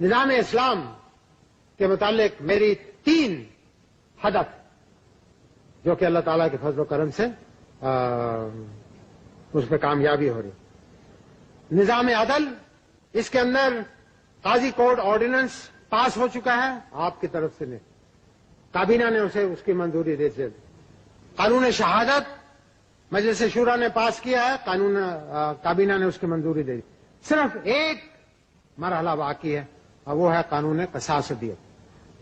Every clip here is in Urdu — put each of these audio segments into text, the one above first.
نظام اسلام کے متعلق میری 3 ہدف جو کہ اللہ تعالیٰ کے فضل و کرم سے اس پہ کامیابی ہو رہی. نظام عدل، اس کے اندر قاضی کوڈ آرڈیننس پاس ہو چکا ہے آپ کی طرف سے نہیں، کابینہ نے اس کی منظوری دے دی. قانون شہادت مجلس شورا نے پاس کیا ہے، کابینہ نے اس کی منظوری دے دی. صرف ایک مرحلہ باقی ہے اور وہ ہے قانون قصاص دیت.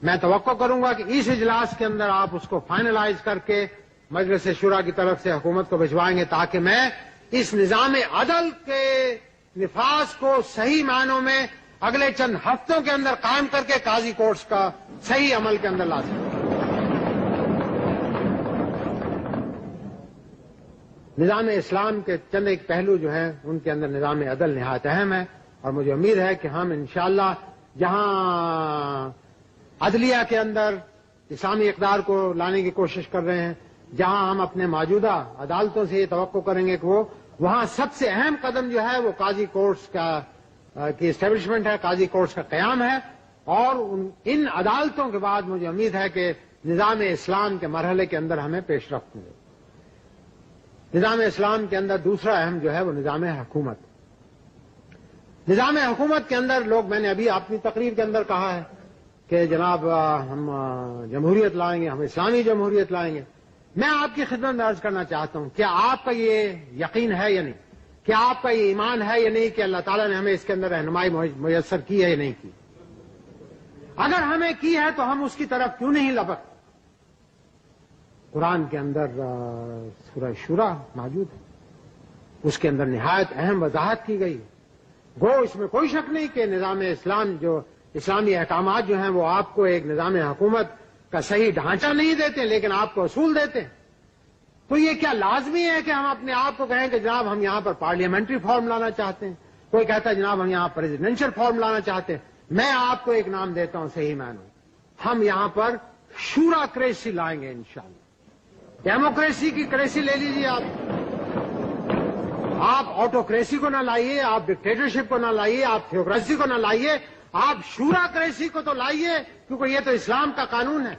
میں توقع کروں گا کہ اس اجلاس کے اندر آپ اس کو فائنلائز کر کے مجلس شورا کی طرف سے حکومت کو بھجوائیں گے تاکہ میں اس نظام عدل کے نفاذ کو صحیح معنوں میں اگلے چند ہفتوں کے اندر قائم کر کے قاضی کورٹس کا صحیح عمل کے اندر لا سکوں. نظام اسلام کے چند ایک پہلو جو ہیں ان کے اندر نظام عدل نہایت اہم ہے، اور مجھے امید ہے کہ ہم انشاءاللہ جہاں عدلیہ کے اندر اسلامی اقدار کو لانے کی کوشش کر رہے ہیں، جہاں ہم اپنے موجودہ عدالتوں سے یہ توقع کریں گے کہ وہ وہاں سب سے اہم قدم جو ہے وہ قاضی کورٹس کی اسٹیبلشمنٹ ہے، قاضی کورٹس کا قیام ہے. اور ان عدالتوں کے بعد مجھے امید ہے کہ نظام اسلام کے مرحلے کے اندر ہمیں پیش رفت ملے. نظام اسلام کے اندر دوسرا اہم جو ہے وہ نظام حکومت. نظام حکومت کے اندر لوگ، میں نے ابھی اپنی تقریر کے اندر کہا ہے کہ جناب ہم جمہوریت لائیں گے، ہم اسلامی جمہوریت لائیں گے. میں آپ کی خدمت میں عرض کرنا چاہتا ہوں، کیا آپ کا یہ یقین ہے یا نہیں؟ کیا آپ کا یہ ایمان ہے یا نہیں کہ اللہ تعالیٰ نے ہمیں اس کے اندر رہنمائی میسر کی ہے یا نہیں کی؟ اگر ہمیں کی ہے تو ہم اس کی طرف کیوں نہیں لپک؟ قرآن کے اندر سورہ شورا موجود ہے، اس کے اندر نہایت اہم وضاحت کی گئی. گو اس میں کوئی شک نہیں کہ نظام اسلام جو اسلامی احکامات جو ہیں وہ آپ کو ایک نظام حکومت کا صحیح ڈھانچہ نہیں دیتے لیکن آپ کو اصول دیتے ہیں. تو یہ کیا لازمی ہے کہ ہم اپنے آپ کو کہیں کہ جناب ہم یہاں پر پارلیمنٹری فارم لانا چاہتے ہیں؟ کوئی کہتا ہے جناب ہم یہاں پریزیڈنشل فارم لانا چاہتے ہیں. میں آپ کو ایک نام دیتا ہوں صحیح معنوں، ہم یہاں پر شورا کریسی لائیں گے انشاءاللہ. ڈیموکریسی کی کریسی لے لیجیے آپ آٹوکریسی کو نہ لائیے، آپ ڈکٹیٹرشپ کو نہ لائیے، آپ تھیوکریسی کو نہ لائیے، آپ شورا کریسی کو تو لائیے، کیونکہ یہ تو اسلام کا قانون ہے.